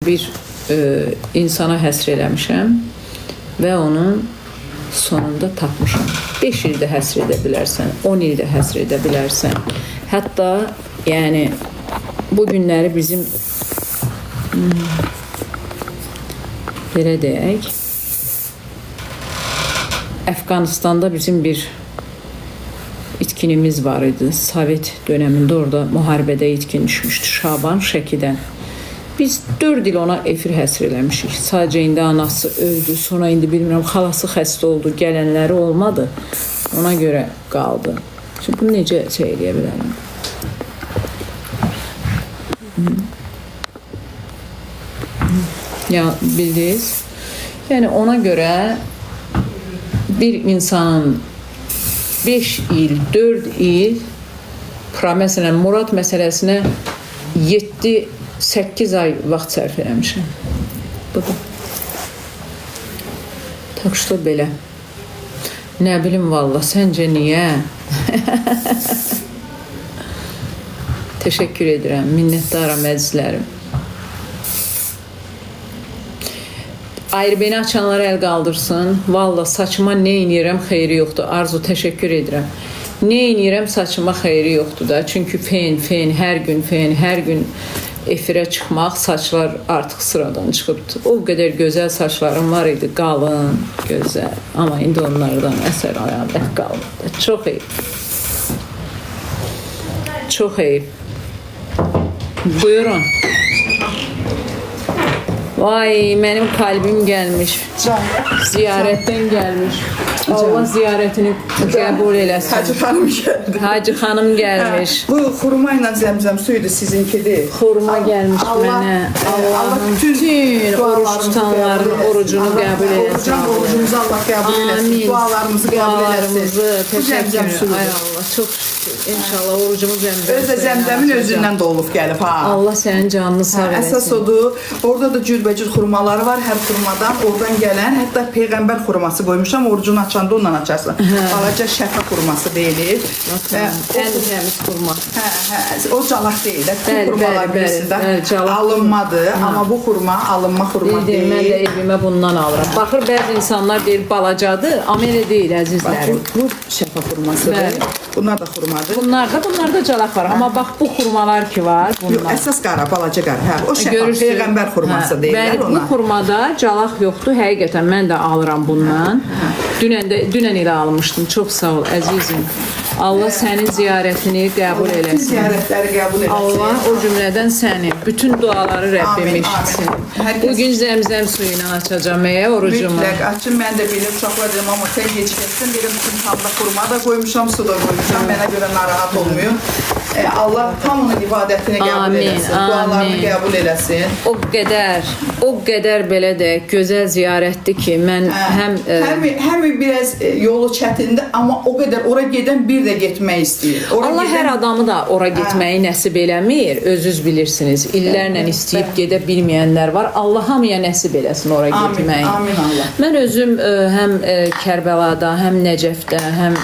bir insana həsr eləmişəm və onun sonunda tapmışam. 5 ildə həsr edə bilərsən, 10 ildə həsr edə bilərsən. Hətta yəni bu günləri bizim belə deyək, Əfqanistanda bizim bir itkinimiz var idi. Sovet döneminde orada müharibədə itkin düşmüşdü Şaban Şəkidən. Biz 4 il ona efir həsr eləmişik. Sadəcə indi anası öldü, sonra indi bilmirəm xalası xəstə oldu, gələnləri olmadı. Ona görə qaldı. Şimdi bunu necə şey eləyə bilərəm? Ya bildiniz? Yəni ona görə bir insanın 5 il, 4 il məsələn Murad məsələsinə 7-8 ay vaxt sərf eləmişəm. Budur. Tak что belə. Nə bilim valla, səncə niyə? Təşəkkür edirəm, minnətdaram əzizlərim. Ayrı beni açanlara el qaldırsın. Valla saçıma nə inirəm, xeyri yoxdur. Arzu, təşəkkür edirəm. Nə inirəm, saçıma xeyri yoxdur da. Çünki fen, hər gün efirə çıxmaq, saçlar artıq sıradan çıxıbdır. O qədər gözəl saçlarım var idi, qalın, gözəl. Amma indi onlardan əsər ayağında qalmadı. Çox eyib. Çox eyib. Buyurun. Vay, benim kalbim gelmiş. Ziyaretten gelmiş. Allah ziyaretini qəbul eləsin. Hacı xanım gəldi. Hacı xanım gelmiş. Bu xurma ilə zəmzəm suyudur sizinkidir. Xurma gelmiş mənə. Allah bütün oruç tutanların orucunu qəbul eləsin. Orucumuzu Allah qəbul eləsin. Dualarımızı qəbul eləsin. Təşəkkür. Ay Allah, çox şükür. İnşallah orucumuz zəmzəm. Özü zəmzəmin özündən dolub gəlib ha. Allah sənin canını sağ eləsin. Əsas odur. Orada da cürbəcür xurmaları var. Hər xurmadan oradan gələn, hətta peyğəmbər xurması qoymuşam. Orucunu açanda ondan açarsan. Balaca şəfa xurması deyilir. En təmiz xurma. O calaq deyil. Xurmalar birisində alınmadır. Amma bu xurma alınma xurma deyil. Mən də evimə bundan alıram. Baxır, bəzi insanlar deyir balacadır, amma elə deyil əzizlərim. Bu şəfa xurmasıdır. Bunlar da xurmadır. Bunlar da calaq var. Amma bax bu xurmalar ki var, bunlar. Yox, əsas qara, balaca qara. O şəfa peyğəmbər xurması deyirlər ona. Bu xurmada calaq yoxdur. Həqiqətən mən də alıram bundan. Dünən ilə almışdım. Çox sağ ol əzizim. Allah sənin ziyarətini qəbul eləsin. Ziyarətləri qəbul eləsin. Allah o cümlədən səni, bütün duaları Rəbbim eşitsin. Bugün zəmzəm suyu ilə açacağım orucumu. Mütləq açın. Mən də bilib uşaqlar dedim, amma sən geçirsin. Dedim, bütün tamda xurma da qoymuşam, su da qoymuşam. Mənə görə narahat olmuyor. Allah hamının ibadətini qəbul eləsin. Dualarını qəbul eləsin. O qədər belə də gözəl ziyarətdir ki, mən həm biraz yolu çətindir, amma o qədər ora gedən bir də getmək istəyir. Allah hər adamı da ora getməyi nəsib eləmir. Özünüz bilirsiniz. İllərlə istəyib gedə bilməyənlər var. Allah hamıya nəsib eləsin ora getməyi. Amin Allah. Mən özüm həm Kərbəlada, həm Nəcəfdə, həm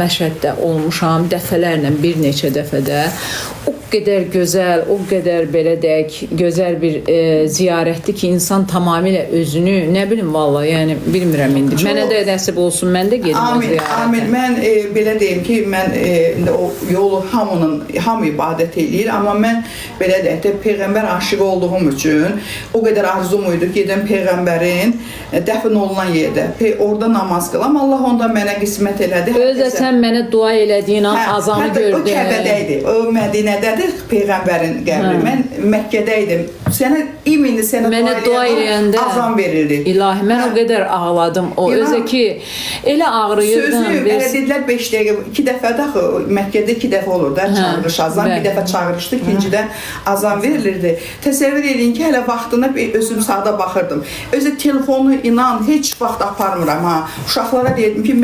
Məşhəddə olmuşam. Dəfələrlə, bir neçə dəfədə. O qədər gözəl, o qədər belə deyək, gözəl bir ziyarətdir ki, insan tamamilə özünü, nə bilim valla, yəni bilmirəm indi. Mənə də nəsib olsun, mən də gedim o ziyarətə. Amin. Mən belə deyim ki, mən o yolu hamı ibadət eləyir, amma mən belə deyək də peyğəmbər aşığı olduğum üçün o qədər arzum idi, gedən peyğəmbərin dəfn olunan yerdə. Orada namaz qılam, Allah ondan mənə qismət elədi. Özdə sən mənə dua elədiyin an azanı gördün. O Kəbədəydi, o Mədinədədir peyğəmbərin qəbri. Mən Məkkədə idim. İmindi sənə dua eləyəndə azan verirdi. İlahi, mən o qədər ağladım. O özə ki, elə ağrıyırdım. Sözü, elə dedilər 5 dəqiqə, 2 dəfə də Məkkədə 2 dəfə olur da çağırış azan. Bir dəfə çağırışdı, ikincidə azan verilirdi. Təsəvvür edin ki, hələ vaxtına özüm saata baxırdım. Özü telefonu inan heç vaxt aparmıram ha. Uşaqlara deyirdim ki,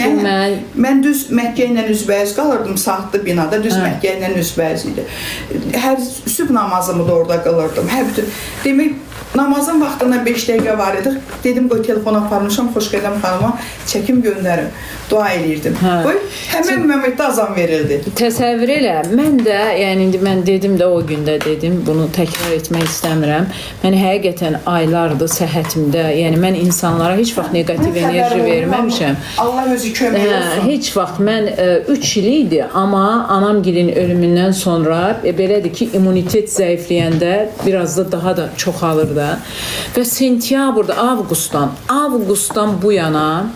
mən düz Məkkə ilə üzbəyiz qalırdım saatlı binada, düz Məkkə ilə üzbəyiz idi. Hər sübh namazımı da orada qılırdım. Hər bütün demək Namazın vaxtından 5 dəqiqə var idi. Dedim qoy telefon aparmışam, Xoşqədəm xanıma çəkim göndərim. Dua eləyirdim. Qoy həmin momentdə azan verildi. Təsəvvür elə. Mən də, yəni indi mən dedim də o gündə dedim, bunu təkrar etmək istəmirəm. Mən həqiqətən aylardır səhhətimdə, yəni mən insanlara heç vaxt neqativ enerji verməmişəm. Allah özü kömək olsun. Heç vaxt mən 3 il idi, amma anamgilin ölümündən sonra belədir ki, immunitet zəifləyəndə biraz da daha da çoxalır da. Və sentyabrda, avqustdan bu yana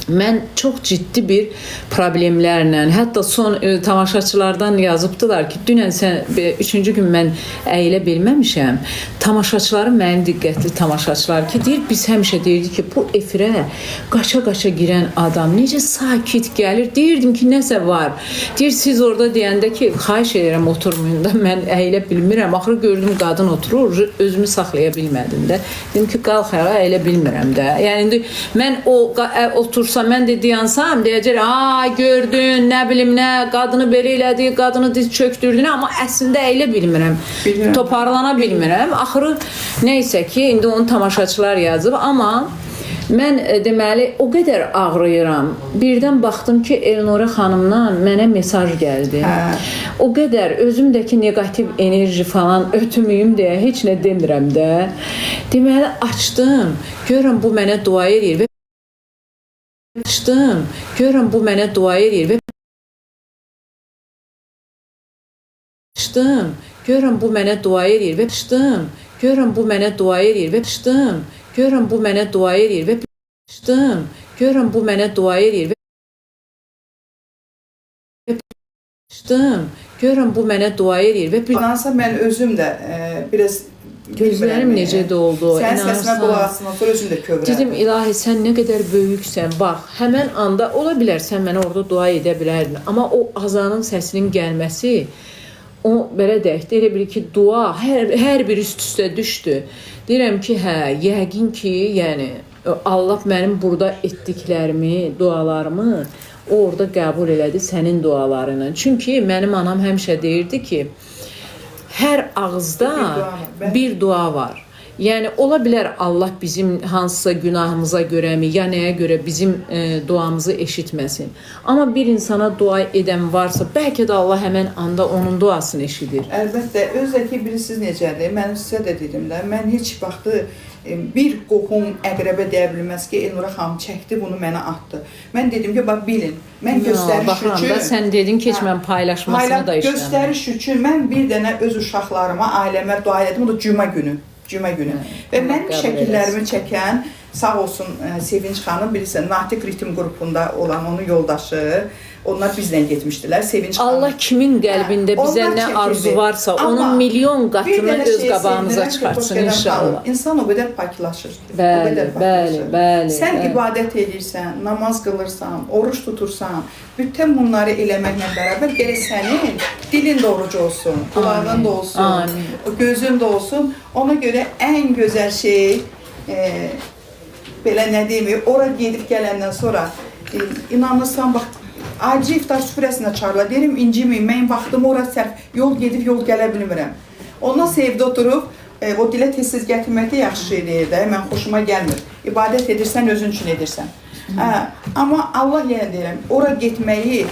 mən çox ciddi bir problemlərlə, hətta son tamaşaçılardan yazıbdılar ki, dünən sən 3-cü gün mən əyilə bilməmişəm. Tamaşaçıların mənim diqqətli tamaşaçılar ki, deyir, biz həmişə deyirdik ki, bu efirə qaça-qaça girən adam necə sakit gəlir. Deyirdim ki, nəsə var. Deyir, siz orada deyəndə ki, xahiş edirəm oturmayın da, mən əyilə bilmirəm. Axırı gördüm, qadın oturur, özümü saxlaya bilmədim də. Dedim ki, qalx hələ, əyilə bilmirəm də. Yəni, indi mən otursam, mən də dayansam, deyəcək, gördün, nə bilim nə, qadını belə elədi, qadını diz çöktürdün, amma əslində əyilə bilmirəm, toparlana bilmirəm. Axırı, neysə ki, indi onu tamaşaçılar yazıb, amma mən deməli, o qədər ağrıyıram. Birdən baxdım ki, Elnora xanımdan mənə mesaj gəldi. O qədər özümdəki negativ enerji falan ötümüyüm deyə heç nə demirəm də. Deməli, açdım, görürəm bu mənə dua edir və görürəm bu mənə dua edir və görürəm bu mənə dua edir və görürəm bu mənə dua edir və görürəm bu mənə dua edir və görürəm bu mənə dua edir və görürəm bu mənə dua edir və Nansa mən özüm də biraz gözlərim necə doldu. Sən səsinə qulaq asından sonra özüm də kövrəm. Dedim, ilahi, sən nə qədər böyüksən. Bax, həmən anda ola bilər, sən mənə orada dua edə bilərdin. Amma o azanın səsinin gəlməsi, o belə deyək, elə bir ki, dua hər bir üst-üstə düşdü. Deyirəm ki, yəqin ki, yəni, Allah mənim burada etdiklərimi, dualarımı orada qəbul elədi sənin dualarını. Çünki mənim anam həmişə deyirdi ki, hər ağızda bir dua var. Yəni, ola bilər Allah bizim hansısa günahımıza görəmi, ya nəyə görə bizim duamızı eşitməsin. Amma bir insana dua edən varsa, bəlkə də Allah həmən anda onun duasını eşidir. Əlbəttə, özəki bilirsiniz necədir? Mən sizə də dedim də, mən heç vaxtı bir qohum əqrəbə deyə bilməz ki, Elnora xanım çəkdi, bunu mənə atdı. Mən dedim ki, bax, bilin, mən göstəriş üçün... Sən dedin ki, mən paylaşmasını da işləməm. Göstəriş üçün mən bir dənə öz uşaqlarıma, ailəmə dua edim, o da cümə günü. Və mənim şəkillərimi çəkən, sağ olsun Sevinç xanım, bilirsən, Natiq Ritim qrupunda olan onun yoldaşı, onlar bizlə getmişdilər. Sevinç xanım. Allah kimin qəlbində bizə nə arzu varsa, onun milyon qatını öz qabağımıza çıxartsın inşallah. İnsan o qədər paklaşır. Bəli. Sən ibadət edirsən, namaz qılırsan, oruç tutursan, bütün bunları eləməklə bərabər gərək sənin dilin də oruc olsun, qulağın da olsun, gözün də olsun. Ona görə ən gözəl şey, belə nə deyim, ora gedib gələndən sonra inanırsan, bax, acı iftar süfrəsinə çağırlar. Deyirəm, inciməyin, mən vaxtımı ora sərf, yol gedib, yol gələ bilmirəm. Ondan evdə oturub, o dilə tez-tez gətirmək də yaxşı şey deyir də, mən xoşuma gəlmir. İbadət edirsən, özün üçün edirsən. Amma Allah yenə deyirəm, ora getməyi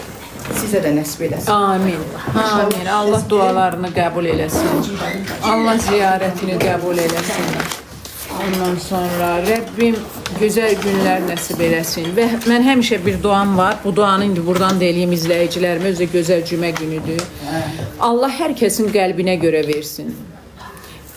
sizə də nəsib eləsin. Amin. Amin. Allah dualarını qəbul eləsin. Allah ziyarətini qəbul eləsin. Ondan sonra Rəbbim gözəl günlər nəsib eləsin. Və mən həmişə bir duam var. Bu duanı indi buradan da eləyim izləyicilərimə. Özü gözəl cümə günüdür. Allah hər kəsin qəlbinə görə versin.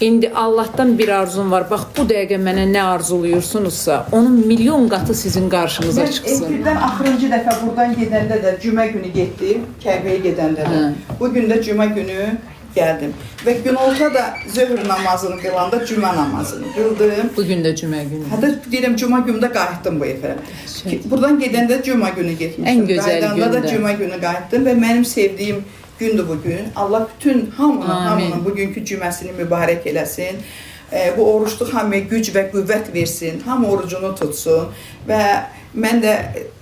İndi Allahdan bir arzum var. Bax, bu dəqiqə mənə nə arzuluyursunuzsa, onun milyon qatı sizin qarşınıza çıxsın. Efirdən axırıncı dəfə buradan gedəndə də cümə günü getdim, Kəbəyə gedəndə də. Bugün də cümə günü gəldim. Və günorta da zöhr namazını qılanda cümə namazını qıldım. Bugün də cümə günü. Hətta deyirəm, cümə günündə qayıtdım bu efirə. Buradan gedəndə cümə günü getmişdim. Ən gözəl gündə. Qaydanda da cümə günü qayıtdım və mənim sevdiyim gündür bugün. Allah bütün hamının bugünkü cüməsini mübarək eləsin. Bu oruçluq hamıya güc və qüvvət versin. Hamı orucunu tutsun. Və mən də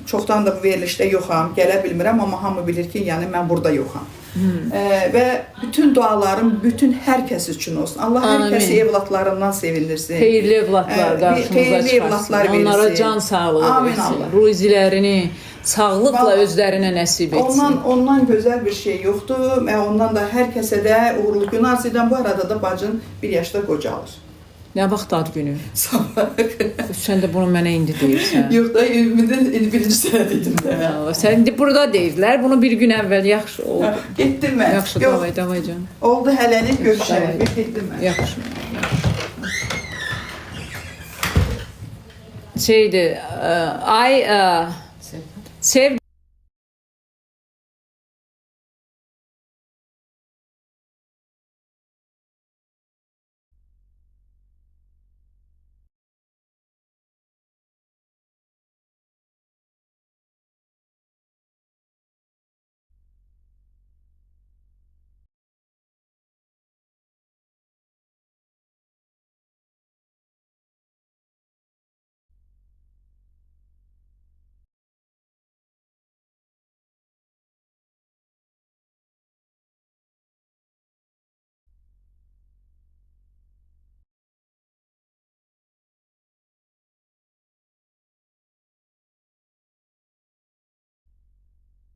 çoxdan da bu verilişdə yoxam, gələ bilmirəm, amma hamı bilir ki, yəni mən burada yoxam. Və bütün dualarım bütün hər kəs üçün olsun. Allah hər kəsi evlatlarından sevindirsin. Xeyirli evlatlar qarşımıza çıxarsın. Onlara can sağlığı versin. Ruzilərini sağlıqla özlərinə nəsib etsin. Ondan gözəl bir şey yoxdur. Mən ondan da hər kəsə də uğurlu gün arzu edirəm. Bu arada da bacın 1 yaşda qocalır. Nə vaxt ad günü? Sabah. Sən də bunu mənə indi deyirsən. Yox da evimin birinci sənə dedim də. Sən indi burada deyirlər. Bunu bir gün əvvəl yaxşı oldu. Getdim mən. Yaxşı, davay canım. Oldu, hələlik görüşərək. Getdim mən. Yaxşı. Şeydir, sev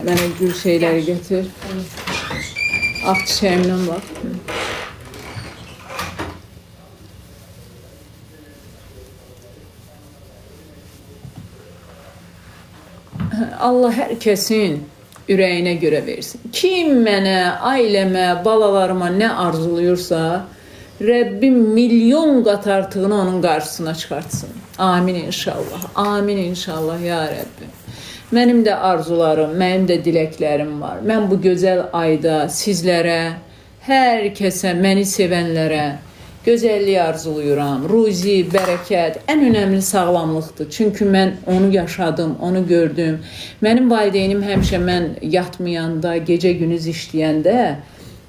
mənə gül şeyləri getir. Ağ çiçəyimdən bax. Allah hər kəsin ürəyinə görə versin. Kim mənə, ailəmə, balalarıma nə arzuluyursa, Rəbbim milyon qat artığını onun qarşısına çıxartsın. Amin inşallah. Amin inşallah ya Rəbbim. Mənim də arzularım, mənim də diləklərim var. Mən bu gözəl ayda sizlərə, hər kəsə, məni sevənlərə gözəllik arzuluyuram. Ruzi, bərəkət, ən önəmli sağlamlıqdır. Çünki mən onu yaşadım, onu gördüm. Mənim valideynim həmişə mən yatmayanda, gecə-gündüz işləyəndə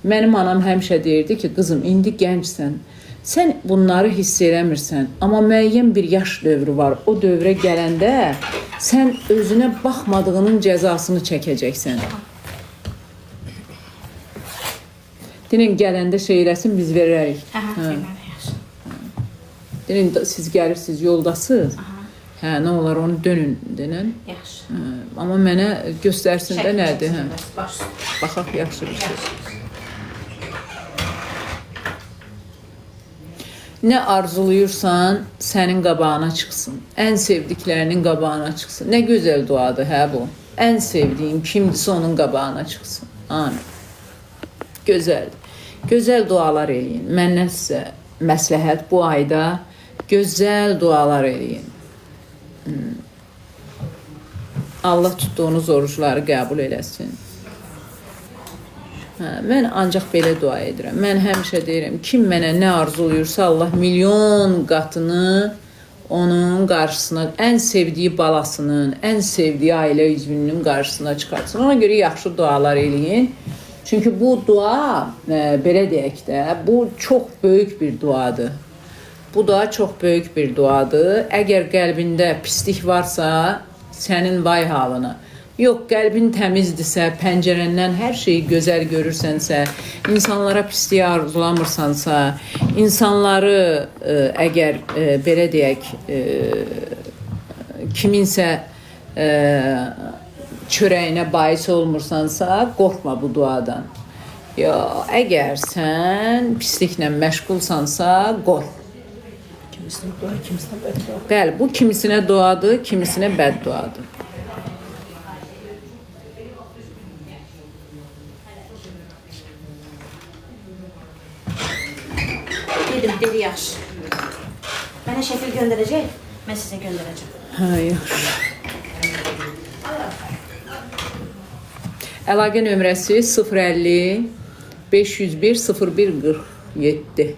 mənim anam həmişə deyirdi ki, qızım, indi gəncsən. Sən bunları hiss eləmirsən, amma müəyyən bir yaş dövrü var. O dövrə gələndə sən özünə baxmadığının cəzasını çəkəcəksən. Dinin gələndə şey eləsin, biz verərik. Dinin siz gəlirsiniz, yoldasınız. Hə, nə olar onu dönün denen. Yaxşı. Amma mənə göstərsin də nədir? Baxaq, yaxşı bir şey. Nə arzuluyursan, sənin qabağına çıxsın. Ən sevdiklərinin qabağına çıxsın. Nə gözəl duadır, hə bu. Ən sevdiyim kimdirsə onun qabağına çıxsın. Amin. Gözəldir. Gözəl dualar eləyin. Məndən sizə məsləhət bu ayda gözəl dualar eləyin. Allah tutduğunuz oruçları qəbul eləsin. Mən ancaq belə dua edirəm. Mən həmişə deyirəm, kim mənə nə arzuluyursa Allah milyon qatını onun qarşısına, ən sevdiyi balasının, ən sevdiyi ailə üzvünün qarşısına çıxartsın. Ona görə yaxşı dualar eləyin. Çünki bu dua, belə deyək də, bu çox böyük bir duadır. Bu dua çox böyük bir duadır. Əgər qəlbində pislik varsa, sənin vay halına. Yox, qəlbin təmizdirsə, pəncərəndən hər şeyi gözəl görürsənsə, insanlara pisliyi arzulamırsansa, insanları əgər belə deyək, kiminsə çörəyinə bais olmursansa, qorxma bu duadan. Yox, əgər sən pisliklə məşğulsansa, qorx. Kimisinə dua, kimisinə bəddua. Bəli, bu kimisinə duadır, kimisinə bədduadır. Dedi yaxşı. Mənə şəkil göndərəcək, mən sizə göndərəcəm. Hə, yaxşı. Əlaqə nömrəsi 050 501 0147.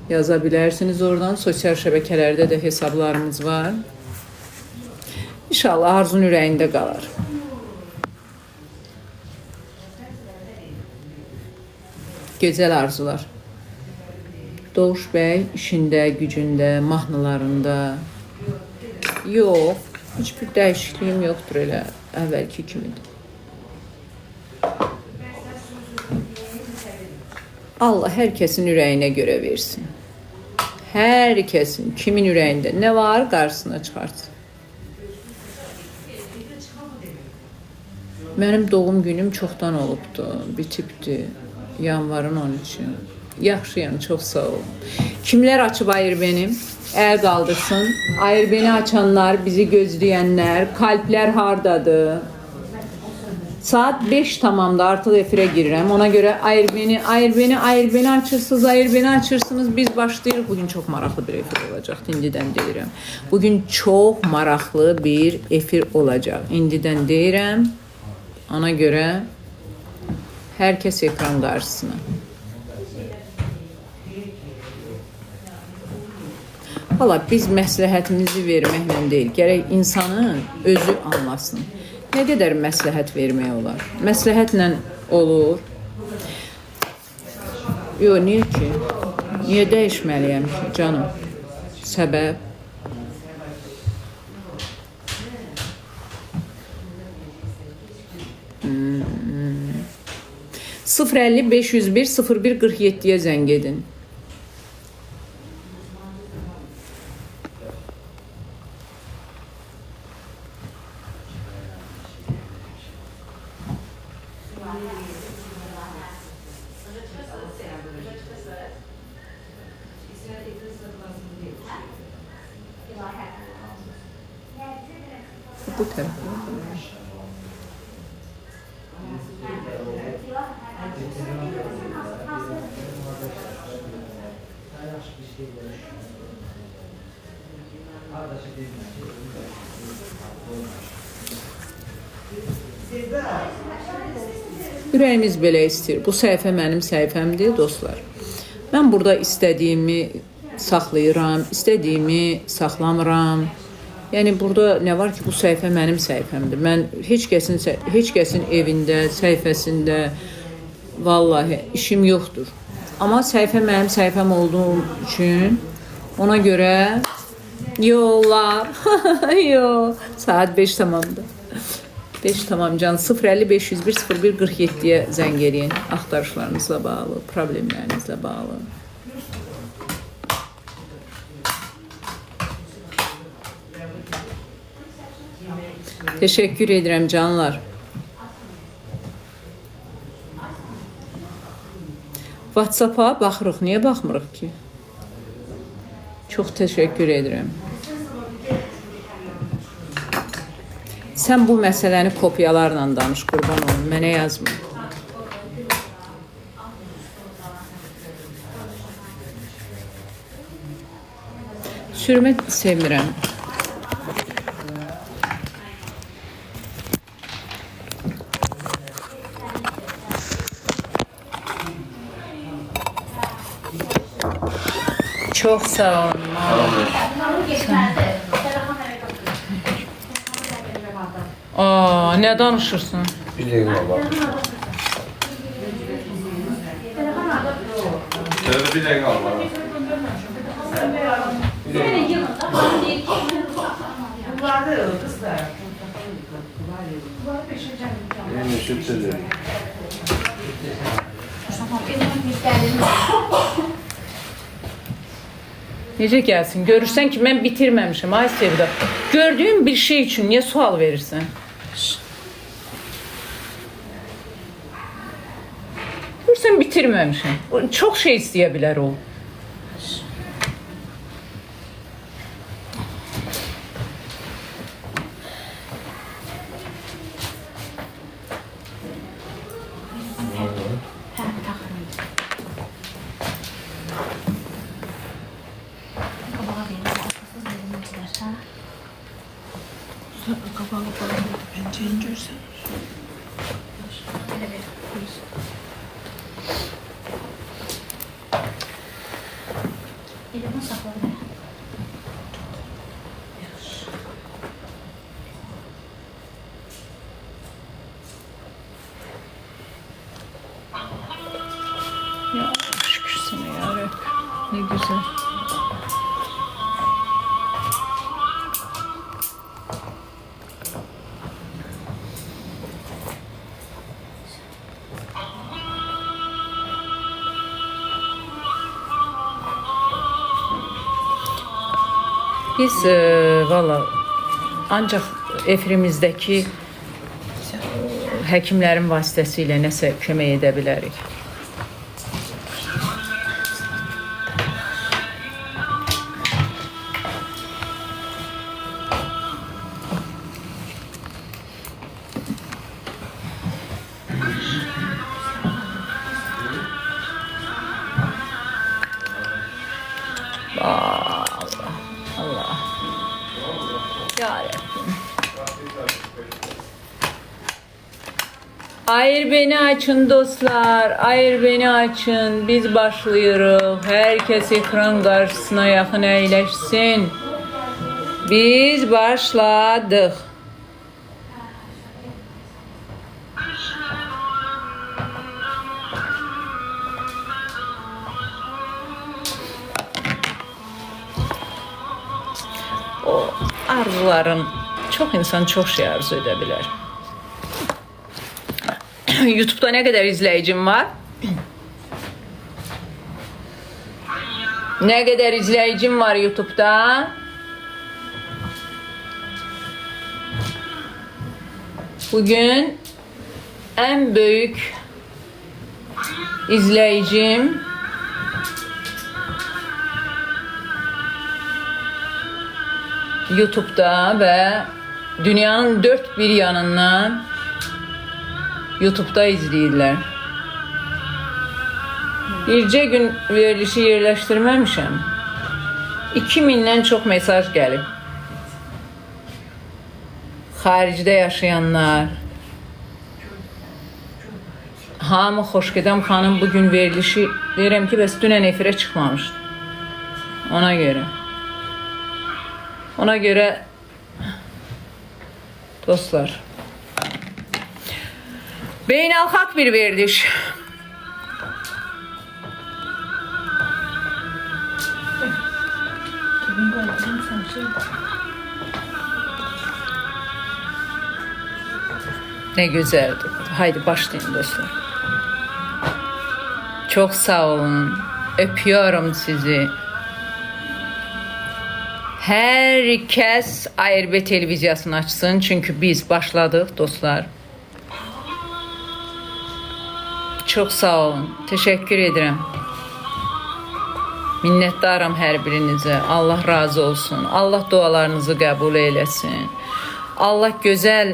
Yaza bilərsiniz oradan. Sosial şəbəkələrdə də hesablarımız var. İnşallah arzun ürəyində qalar. Gözəl arzular. Doğuş bəy işində, gücündə, mahnılarında yox, heç bir dəyişikliyim yoxdur elə əvvəlki kimidir. Allah hər kəsin ürəyinə görə versin. Hər kəsin, kimin ürəyində nə var, qarşısına çıxarsın. Mənim doğum günüm çoxdan olubdu, bitibdi. Yanvarın 13-ü. Yaxşıyam, çox sağ olun. Kimlər açıb Ayırbenim? Əl qaldırsın. Ayırbeni açanlar, bizi gözləyənlər, kalplər hardadır? Saat 5 tamamda artıq efirə girirəm. Ona görə Ayırbeni açırsınız. Biz başlayırıq. Bugün çox maraqlı bir efir olacaq. İndidən deyirəm. Bugün çox maraqlı bir efir olacaq. İndidən deyirəm. Ona görə hər kəs ekran qarşısına. Valla biz məsləhətimizi verməklə deyil, gərək insanın özü anlasın. Nə qədər məsləhət vermək olar? Məsləhətlə olur. Yox, niyə ki? Niyə dəyişməliyəm ki, canım? Səbəb? Hmm. 050 501 01 47-yə zəng edin. Bu tərəfə. Ürəyimiz belə istəyir. Bu səhifə mənim səhifəmdir, dostlar. Mən burada istədiyimi saxlayıram, istədiyimi saxlamıram. Yəni burada nə var ki, bu səhifə mənim səhifəmdir. Mən heç kəsin evində, səhifəsində vallahi işim yoxdur. Amma səhifə mənim səhifəm olduğu üçün ona görə yollar. Yox, saat 5 tamamdır. 5 tamam can. 050 501 01 47-yə zəng eləyin. Axtarışlarınızla bağlı, problemlərinizlə bağlı. Teşekkür edirəm canlar. WhatsApp-a baxırıq. Niyə baxmırıq ki? Çox teşekkür edirəm. Sən bu məsələni kopyalarla danış, qurban olun. Mənə yazma. Sürmə sevmirəm. Çok sağ olun. Aa, ne danışırsın? Bir dakika bak. Şöyle bir dakika var. Benim şu çocuğum. Necə gəlsin? Görürsən ki, mən bitirməmişim. Ay Sevda, gördüyün bir şey üçün niyə sual verirsən? Görürsən bitirməmişim. Çox şey istəyə bilər o. Pencereyi görsen. Telefon sakladı. Ya şükür sana yarabbim. Ne güzel. Biz valla ancaq efirimizdəki həkimlərin vasitəsilə nəsə kömək edə bilərik. Ayır beni açın dostlar, ayır beni açın. Biz başlıyoruz. Herkes ekran karşısına yakın əyləşsin. Biz başladık. O arzuların, çok insan çok şey arzu edə bilər. YouTube'da ne kadar izleyicim var? Ne kadar izleyicim var YouTube'da? Bugün en büyük izleyicim YouTube'da ve dünyanın dört bir yanından YouTube'da izləyirlər. Bircə gün verilişi yerləşdirməmişəm. 2000-dən çox mesaj gəlib. Xaricdə yaşayanlar. Hamı Xoşgədəm xanım bugün verilişi deyirəm ki, bəs dünən efirə çıxmamışdı. Ona görə dostlar, beynəlxalq bir veriliş. Ne güzeldi. Haydi başlayın dostlar. Çok sağ olun. Öpüyorum sizi. Herkes ARB televiziyasını açsın. Çünkü biz başladık dostlar. Çok sağ olun. Teşekkür ederim. Minnetdaram hər birinizə. Allah razı olsun. Allah dualarınızı qəbul eyləsin. Allah gözəl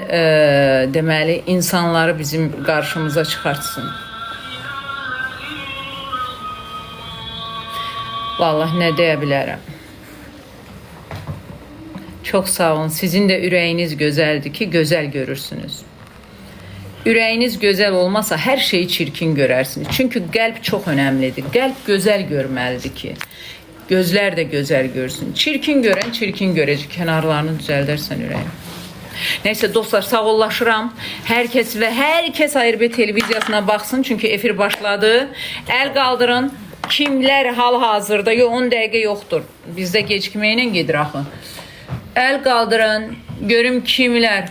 deməli insanları bizim qarşımıza çıxartsın. Vallahi nə deyə bilərəm. Çok sağ olun. Sizin de ürəyiniz gözəldir ki, gözəl görürsünüz. Ürəyiniz gözəl olmasa hər şeyi çirkin görərsiniz. Çünkü qəlb çox önəmlidir. Qəlb gözəl görməlidir ki, gözlər də gözəl görsün. Çirkin görən çirkin görəcək. Kənarlarını düzəldərsən ürəyin. Neyse dostlar, sağollaşıram. Herkes ARB televiziyasına baxsın. Çünkü efir başladı. Əl qaldırın. Kimlər hal-hazırda, 10 dəqiqə yoxdur. Bizdə gecikməylə gedir axı. Əl qaldırın. Görüm kimlər.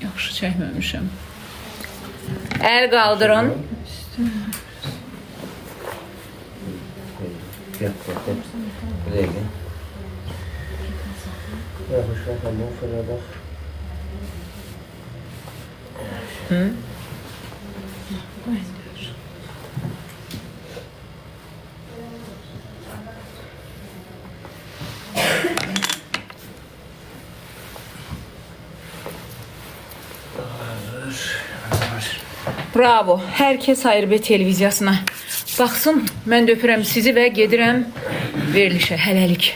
Yaxşı çəkməmişəm. Əl qaldırın. Bravo. Herkes ARB televiziyasına baxsın. Mən də öpürəm sizi və gedirəm verilişə. Hələlik.